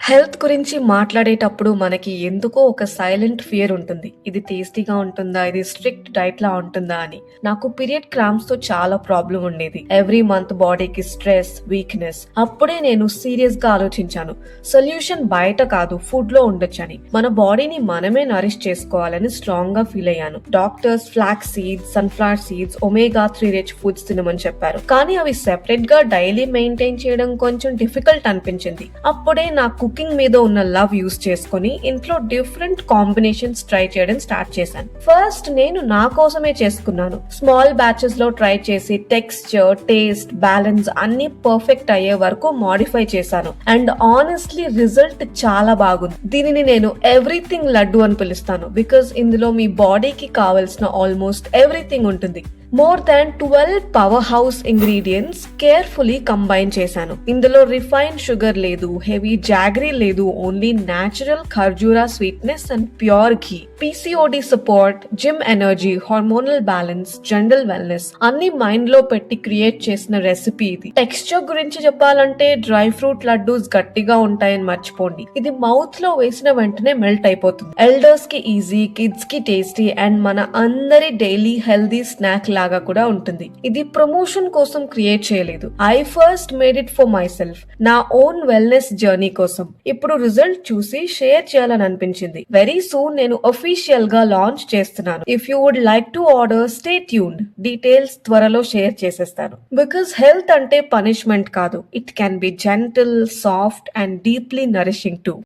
Health గురించి మాట్లాడేటప్పుడు మనకి ఎందుకో ఒక సైలెంట్ ఫియర్ ఉంటుంది. ఇది టేస్టీగా ఉంటుందా? ఇది స్ట్రిక్ట్ డైట్‌లా ఉంటుందా అని. నాకు పీరియడ్ క్రాంప్స్‌తో చాలా ప్రాబ్లమ్ ఉండేది. ఎవ్రీ మంత్ బాడీకి స్ట్రెస్, వీక్‌నెస్. అప్పుడే నేను సీరియస్‌గా ఆలోచించాను. సొల్యూషన్ బయట కాదు ఫుడ్‌లో ఉండొచ్చని. మన బాడీని మనమే నరిష్ చేసుకోవాలని స్ట్రాంగ్‌గా ఫీల్ అయ్యాను. Doctors flax seeds, sunflower seeds, omega 3 rich foods తినమని చెప్పారు. కానీ అవి సెపరేట్‌గా డైలీ మెయింటైన్ చేయడం కొంచెం డిఫికల్ట్ అనిపించింది. అప్పుడే నా కుకింగ్ మీద ఉన్న లవ్ యూస్ చేసుకుని ఇంట్లో డిఫరెంట్ కాంబినేషన్స్ ట్రై చేయడం స్టార్ట్ చేశాను. ఫస్ట్ నేను నా కోసమే చేసుకున్నాను. స్మాల్ బ్యాచెస్ లో ట్రై చేసి టెక్స్చర్, టేస్ట్, బ్యాలెన్స్ అన్ని పర్ఫెక్ట్ అయ్యే వరకు మాడిఫై చేశాను. అండ్ ఆనెస్ట్లీ రిజల్ట్ చాలా బాగుంది. దీనిని నేను ఎవ్రీథింగ్ లడ్డు అని పిలుస్తాను. బికాస్ ఇందులో మీ బాడీకి కావలసిన ఆల్మోస్ట్ ఎవ్రీథింగ్ ఉంటుంది. More than 12 power house ingredients carefully combine చేశాను. ఇందులో రిఫైన్డ్ షుగర్ లేదు, హెవీ జాగరీ లేదు, ఓన్లీ న్యాచురల్ ఖర్జూరా sweetness and pure ghee. PCOD support, gym energy, hormonal balance, general wellness అన్ని మైండ్ లో పెట్టి క్రియేట్ చేసిన రెసిపీ ఇది. టెక్స్చర్ గురించి చెప్పాలంటే డ్రై ఫ్రూట్ లడ్డూస్ గట్టిగా ఉంటాయని మర్చిపోండి. ఇది మౌత్ లో వేసిన వెంటనే మెల్ట్ అయిపోతుంది. ఎల్డర్స్ కి ఈజీ, కిడ్స్ కి టేస్టీ అండ్ మన అందరి డైలీ హెల్దీ స్నాక్ లాగా కూడా ఉంటుంది. ఇది ప్రమోషన్ కోసం క్రియేట్ చేయలేదు. I first made it for myself, నా ఓన్ వెల్నెస్ జర్నీ కోసం. ఇప్పుడు రిజల్ట్ చూసి షేర్ చేయాలని అనిపించింది. వెరీ సూన్ నేను అఫీషియల్ గా లాంచ్ చేస్తున్నాను. If you would like to order, stay tuned. Details త్వరలో షేర్ చేసేస్తాను. బికాస్ హెల్త్ అంటే పనిష్మెంట్ కాదు. It can be gentle, soft and deeply nourishing to.